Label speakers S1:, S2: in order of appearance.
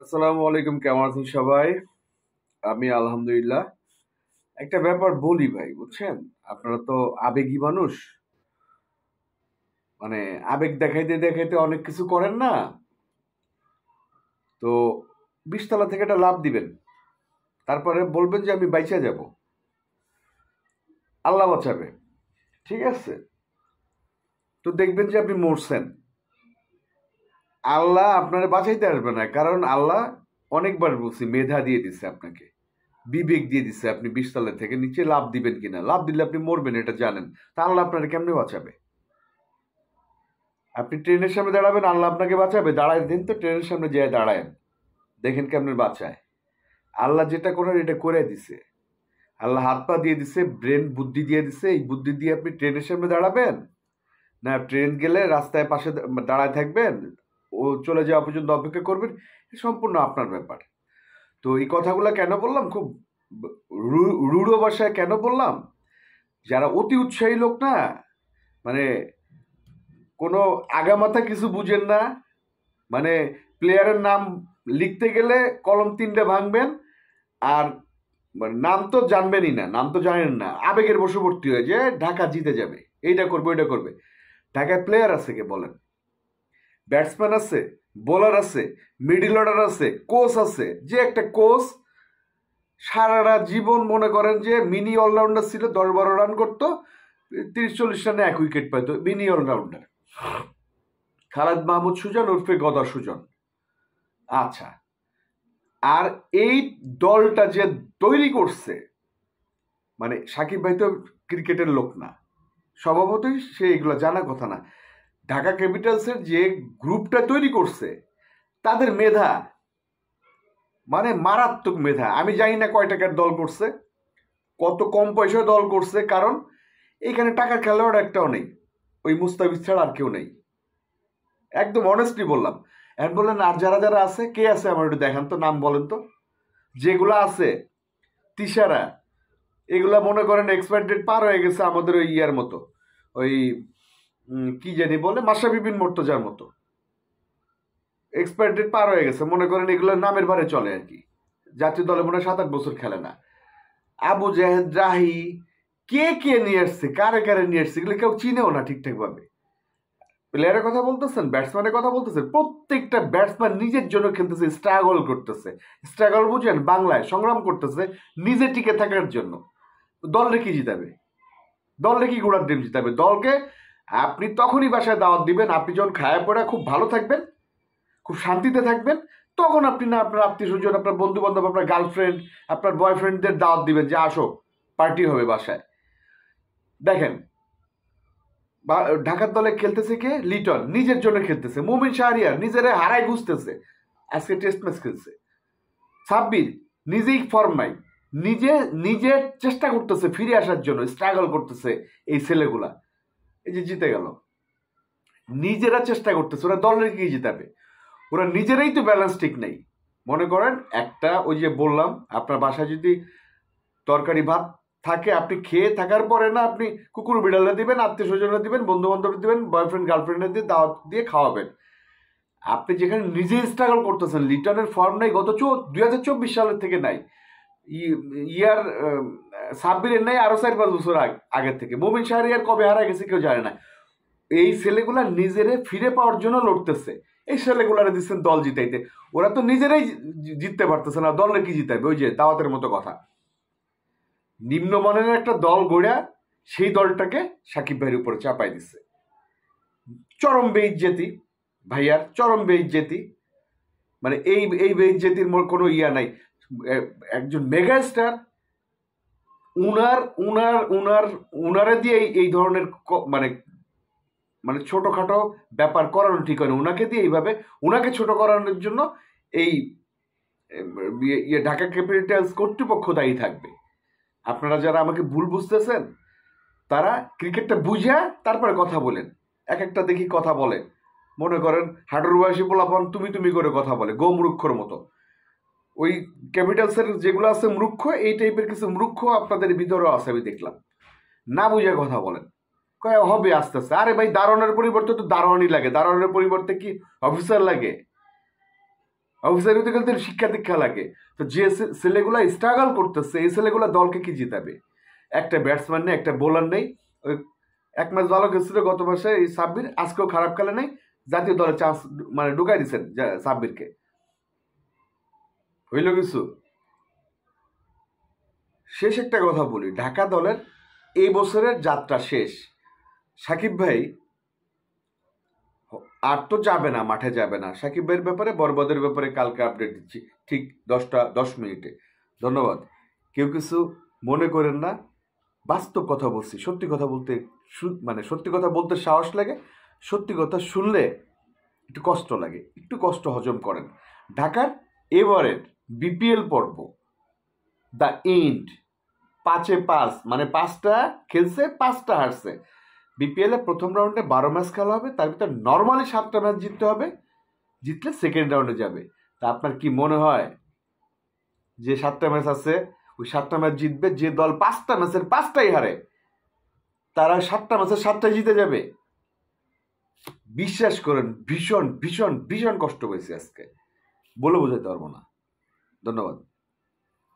S1: আসসালামু আলাইকুম, কেমন আছেন সবাই? আমি আলহামদুলিল্লাহ। একটা ব্যাপার বলি ভাই, বুঝছেন? আপনারা তো আবেগী মানুষ। মানে আবেগ দেখাইতে দেখাইতে অনেক কিছু করেন না। তো 20 তলা থেকে একটা লাফ দিবেন, তারপরে বলবেন যে আমি বাইচা যাব, আল্লাহ বাঁচাবে। ঠিক আছে? তো দেখবেন যে আপনি মরছেন। আল্লাহ আপনারে বাঁচাইতে আসবে না, কারণ আল্লাহ অনেকবার বলছি মেধা দিয়ে দিছে আপনাকে, বিবেক দিয়ে দিছে। আপনি 20 তলা থেকে নিচে লাফ দিবেন কিনা, লাফ দিলে আপনি মরবেন এটা জানেন। তা আল্লাহ আপনারে কেমনে বাঁচাবে? আপনি ট্রেনের সামনে দাঁড়াবেন, আল্লাহ আপনাকে বাঁচাবে? দাঁড়ায় দিন তো, ট্রেনের সামনে যেয়ে দাঁড়ায়েন, দেখেন কেমন বাঁচায়। আল্লাহ যেটা করার এটা করে দিছে। আল্লাহ হাত পা দিয়ে দিছে, ব্রেন বুদ্ধি দিয়ে দিছে। এই বুদ্ধি দিয়ে আপনি ট্রেনের সামনে দাঁড়াবেন, না ট্রেন গেলে রাস্তায় পাশে দাঁড়ায় থাকবেন, ও চলে যাওয়া পর্যন্ত অপেক্ষা করবেন, এ সম্পূর্ণ আপনার ব্যাপার। তো এই কথাগুলো কেন বললাম, খুব রূঢ় ভাষায় কেন বললাম? যারা অতি উৎসাহী লোক না, মানে কোনো আগামাথা কিছু বুঝেন না, মানে প্লেয়ারের নাম লিখতে গেলে কলম 3টে ভাঙবেন, আর মানে নাম তো জানবেনই না, নাম তো জানেন না, আবেগের বশবর্তী হয়ে যে ঢাকা জিতে যাবে, এইটা করবে ওইটা করবে। ঢাকায় প্লেয়ার আছে কে বলেন? ব্যাটসম্যান আছে, বোলার আছে, মিডল অর্ডার আছে, কোচ আছে। যে একটা কোচ সারাটা জীবন মনে করেন যে মিনি অলরাউন্ডার ছিল, 10-12 রান করতো, 30-40 রানে 1 উইকেট পাইতো, মিনি অলরাউন্ডার। খালেদ মাহমুদ সুজন উর্ফে গদা সুজন। আচ্ছা, আর এই দলটা যে তৈরি করছে, মানে সাকিব ভাই তো ক্রিকেটের লোক না, স্বভাবতই সে এগুলো জানা কথা না। ঢাকা ক্যাপিটালসের যে গ্রুপটা তৈরি করছে, তাদের মেধা মানে মারাত্মক মেধা। আমি জানি না কয় টাকার দল করছে, কত কম পয়সায় দল করছে, কারণ এখানে টাকার খেলোয়াড় একটাও নেই, ওই মুস্তাফিজ ছাড়া আর কেউ নেই। একদম অনেস্টলি বললাম। এখন বললেন আর যারা যারা আছে, কে আছে আমার একটু দেখান তো, নাম বলেন তো। যেগুলো আছে তিশারা, এগুলা মনে করেন এক্সপায়ার ডেট পার হয়ে গেছে, আমাদের ওই ইয়ার মতো, ওই কি জানি বলে, মাশরাফি বিন মুর্তজার মতো এক্সপায়ার ডেট পার হয়ে গেছে। মনে করেন এগুলো নামের ভারে চলে আর কি। জাতীয় দলে মনে হয় 7-8 বছর খেলে না। আবু জাহেদ, রাহি, কে কে নিয়ে আসছে, কারে কারে নিয়ে আসছে, এগুলো কেউ চিনেও না ঠিকঠাক ভাবে। প্লেয়ারের কথা বলতেছেন, ব্যাটসম্যানের কথা বলতেছেন, প্রত্যেকটা ব্যাটসম্যান নিজের জন্য খেলতেছে, স্ট্রাগল করতেছে। স্ট্রাগল বুঝেন? বাংলায় সংগ্রাম করতেছে নিজে টিকে থাকার জন্য। দলরে কি জিতাবে? দলরে কি গোড়ার ডিম জিতাবে? দলকে আপনি তখনই বাসায় দাওয়াত দিবেন, আপনি যখন খায়া পড়া খুব ভালো থাকবেন, খুব শান্তিতে থাকবেন, তখন আপনি না আপনার আত্মীয় স্বজন, আপনার বন্ধু বান্ধব, আপনার গার্লফ্রেন্ড, আপনার বয়ফ্রেন্ডদের দাওয়াত দিবেন যে আসো, পার্টি হবে বাসায়। দেখেন, ঢাকার দলে খেলতেছে কে? লিটন নিজের জন্য খেলতেছে। মুমিন শাহরিয়ার নিজেরে হারায় ঘুষতেছে, আজকে টেস্ট ম্যাচ খেলছে। সাব্বির নিজেই ফর্ম নাই, নিজে নিজের চেষ্টা করতেছে ফিরে আসার জন্য, স্ট্রাগল করতেছে। এই ছেলেগুলা এই যে জিতে গেল, নিজেরা চেষ্টা করতেছে, ওরা দলের কি জিতাবে? ওরা নিজেরাই তো ব্যালেন্স ঠিক নেই। মনে করেন একটা, ওই যে বললাম, আপনার বাসায় যদি তরকারি ভাত থাকে, আপনি খেয়ে থাকার পরে না আপনি কুকুর বিড়ালে দিবেন, আত্মীয় স্বজনে দিবেন, বন্ধু বান্ধব দিবেন, বয়ফ্রেন্ড গার্লফ্রেন্ডে দিয়ে দাওয়াত দিয়ে খাওয়াবেন। আপনি যেখানে নিজে স্ট্রাগল করতেছেন, লিটনের ফর্ম নাই গত 2024 সালের থেকে নাই, ইয়ার সাব্বিরের নাই আরো 4-5 বছর আগের থেকে। মুমিন শাহরিয়ার কবে হারা গেছে কেউ জানে না। এই ছেলেগুলা নিজেরে ফিরে পাওয়ার জন্য লড়তেছে। এই ছেলেগুলারে দিচ্ছেন দল জিতাইতে, ওরা তো নিজেরাই জিততে পারতেছে না, দলে কি জিতাবে? ওই যে দাওয়াতের মতো কথা। নিম্নমানের একটা দল গড়া, সেই দলটাকে সাকিব ভাইয়ের উপরে চাপাই দিচ্ছে। চরম বেইজ্জতি ভাইয়ার, চরম বেইজ্জতি। মানে এই এই বেইজ্জতির কোনো ইয়া নাই। একজন মেগা স্টার, উনার উনার উনার উনারে দিয়ে এই ধরনের মানে মানে ছোটখাটো ব্যাপার করানো ঠিক হয় না। উনাকে দিয়ে এইভাবে উনাকে ছোট করানোর জন্য এই ঢাকা ক্যাপিটালস কর্তৃপক্ষ দায়ী থাকবে। আপনারা যারা আমাকে ভুল বুঝতেছেন, তারা ক্রিকেটটা বুঝা তারপরে কথা বলেন। এক একটা দেখি কথা বলে, মনে করেন হাডুর বয়সী পোলাপান তুমি তুমি করে কথা বলে, গো মূর্খর মতো। ওই ক্যাপিটালসের যেগুলো আছে মূর্খ, এই টাইপের কিছু মূর্খ আপনাদের ভিতরেও আছে, আমি দেখলাম। না বুঝে কথা বলেন, কয় হবে আস্তে আস্তে। আরে ভাই, দারোয়ানের পরিবর্তে তো দারোয়ানই লাগে, দারোয়ানের পরিবর্তে কি অফিসার লাগে? অফিসার হতে গেলে তো শিক্ষা দীক্ষা লাগে। তো যে ছেলেগুলা স্ট্রাগল করতেছে এই ছেলেগুলা দলকে কি জিতাবে? একটা ব্যাটসম্যান নেই, একটা বোলার নেই। ওই এক ম্যাচ ভালো খেলছিল গত মাসে এই সাব্বির, আজকেও খারাপ খেলে নেই, জাতীয় দলে চান্স মানে ঢুকাই দিচ্ছেন সাব্বিরকে। হইল কিছু? শেষ একটা কথা বলি, ঢাকা দলের এই বছরের যাত্রা শেষ। সাকিব ভাই আর তো যাবে না, মাঠে যাবে না। সাকিব ভাইয়ের ব্যাপারে, বরবাদের ব্যাপারে কালকে আপডেট দিচ্ছি ঠিক 10টা 10 মিনিটে। ধন্যবাদ। কেউ কিছু মনে করেন না, বাস্তব কথা বলছি। সত্যি কথা বলতে মানে সত্যি কথা বলতে সাহস লাগে, সত্যি কথা শুনলে একটু কষ্ট লাগে, একটু কষ্ট হজম করেন। ঢাকার এবারের বিপিএল পর্ব দ্য এন্ড, 5-5 মানে 5টা খেলছে, 5টা হারছে। বিপিএল এর প্রথম রাউন্ডে 12 ম্যাচ খেলা হবে, তার ভিতর নর্মালি 7টা ম্যাচ জিততে হবে, জিতলে সেকেন্ড রাউন্ডে যাবে। তা আপনার কি মনে হয় যে 7টা ম্যাচ আছে ওই 7টা ম্যাচ জিতবে? যে দল 5টা ম্যাচের 5টাই হারে তারা 7টা ম্যাচের 7টাই জিতে যাবে? বিশ্বাস করেন, ভীষণ ভীষণ ভীষণ কষ্ট পেয়েছি আজকে, বলে বোঝাতে পারবো না। ধন্যবাদ।